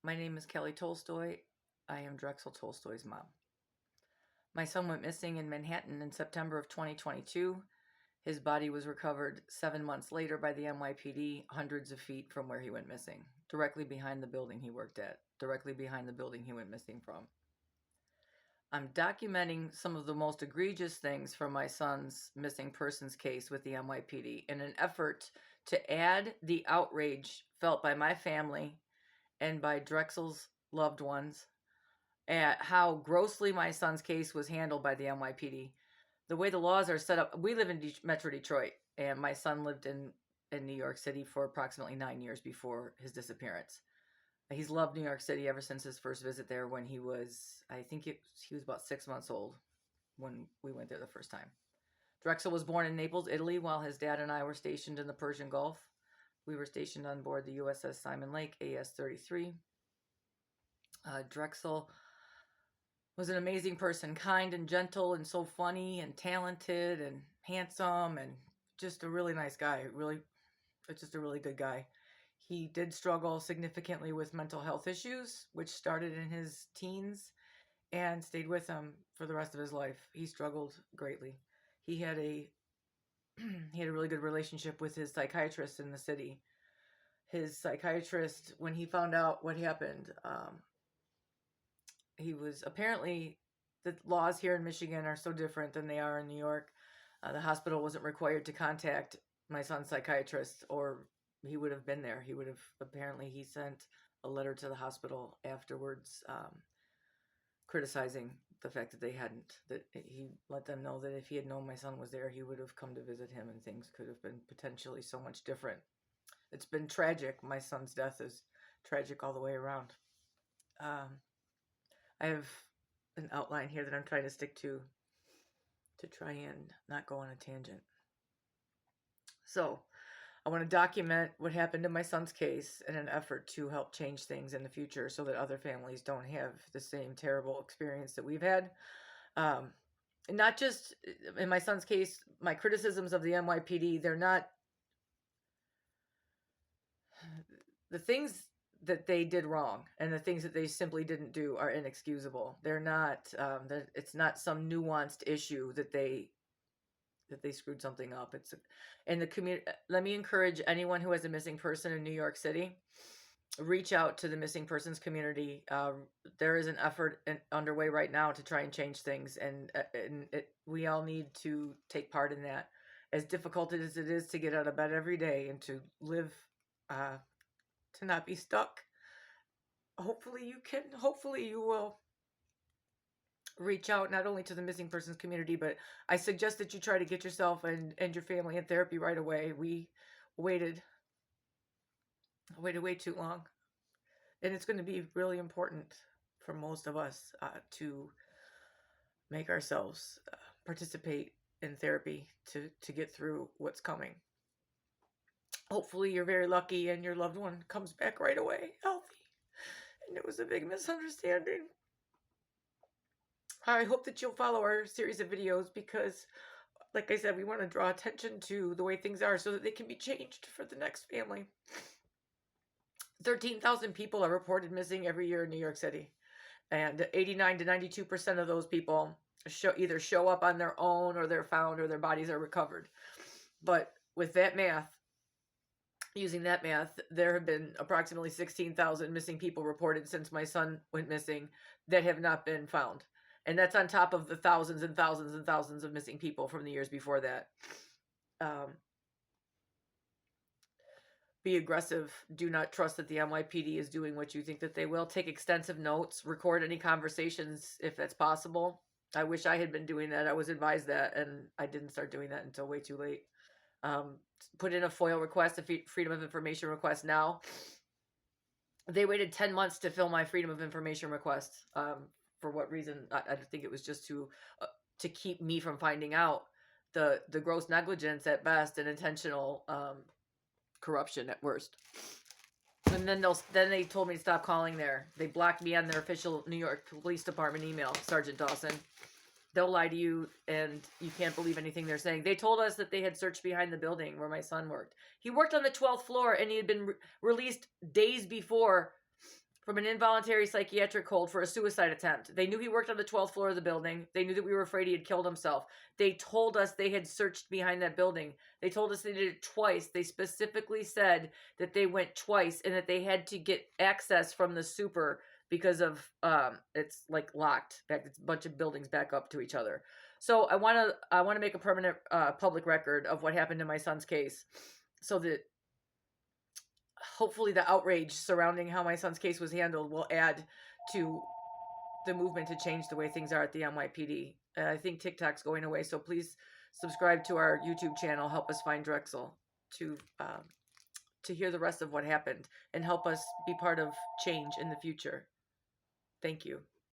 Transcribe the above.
My name is Kelly Tolstoy. I am Drexyll Tolstoy's mom. My son went missing in Manhattan in September of 2022. His body was recovered 7 months later by the NYPD, hundreds of feet from where he went missing, directly behind the building he worked at, directly behind the building he went missing from. I'm documenting some of the most egregious things from my son's missing persons case with the NYPD in an effort to add the outrage felt by my family and by Drexyl's loved ones at how grossly my son's case was handled by the NYPD. The way the laws are set up, we live in Metro Detroit, and my son lived in New York City for approximately 9 years before his disappearance. He's loved New York City ever since his first visit there when he was, he was about 6 months old when we went there the first time. Drexyll was born in Naples, Italy, while his dad and I were stationed in the Persian Gulf. We were stationed on board the USS Simon Lake, AS-33. Drexyll was an amazing person, kind and gentle and so funny and talented and handsome and just a really nice guy. Just a really good guy. He did struggle significantly with mental health issues, which started in his teens and stayed with him for the rest of his life. He struggled greatly. He had a really good relationship with his psychiatrist in the city. His psychiatrist, when he found out what happened, he was apparently, the laws here in Michigan are so different than they are in New York. The hospital wasn't required to contact my son's psychiatrist, or he would have been there. He sent a letter to the hospital afterwards, criticizing the fact that he let them know that if he had known my son was there, he would have come to visit him and things could have been potentially so much different. It's been tragic. My son's death is tragic all the way around. I have an outline here that I'm trying to stick to try and not go on a tangent. So I want to document what happened in my son's case in an effort to help change things in the future so that other families don't have the same terrible experience that we've had. Not just in my son's case, my criticisms of the NYPD, they're not the things that they did wrong, and the things that they simply didn't do are inexcusable. They're not, it's not some nuanced issue that they screwed something up. It's in the community. Let me encourage anyone who has a missing person in New York City, reach out to the missing persons community. There is an effort underway right now to try and change things, and we all need to take part in that. As difficult as it is to get out of bed every day and to live, to not be stuck, hopefully you will reach out not only to the missing persons community, but I suggest that you try to get yourself and your family in therapy right away. We waited way too long, and it's going to be really important for most of us to make ourselves participate in therapy to get through what's coming. Hopefully you're very lucky and your loved one comes back right away healthy, and it was a big misunderstanding. I hope that you'll follow our series of videos because, like I said, we want to draw attention to the way things are so that they can be changed for the next family. 13,000 people are reported missing every year in New York City, and 89 to 92% of those people either show up on their own, or they're found, or their bodies are recovered. But with that math, using that math, there have been approximately 16,000 missing people reported since my son went missing that have not been found. And that's on top of the thousands and thousands and thousands of missing people from the years before that. Be aggressive. Do not trust that the NYPD is doing what you think that they will. Take extensive notes. Record any conversations if that's possible. I wish I had been doing that. I was advised that, and I didn't start doing that until way too late. Put in a FOIL request, a Freedom of Information request now. They waited 10 months to fill my Freedom of Information request. For what reason? I think it was just to keep me from finding out the gross negligence at best and intentional corruption at worst. And then they told me to stop calling there. They blocked me on their official New York Police Department email, Sergeant Dawson. They'll lie to you, and you can't believe anything they're saying. They told us that they had searched behind the building where my son worked. He worked on the 12th floor, and he had been released days before from an involuntary psychiatric hold for a suicide attempt. They knew he worked on the 12th floor of the building. They knew that we were afraid he had killed himself. They told us they had searched behind that building. They told us they did it twice. They specifically said that they went twice and that they had to get access from the super because of it's like locked. In fact, it's a bunch of buildings back up to each other. So I want to make a permanent public record of what happened in my son's case, so that hopefully the outrage surrounding how my son's case was handled will add to the movement to change the way things are at the NYPD. I think TikTok's going away, so please subscribe to our YouTube channel. Help us find Drexyll to hear the rest of what happened and help us be part of change in the future. Thank you.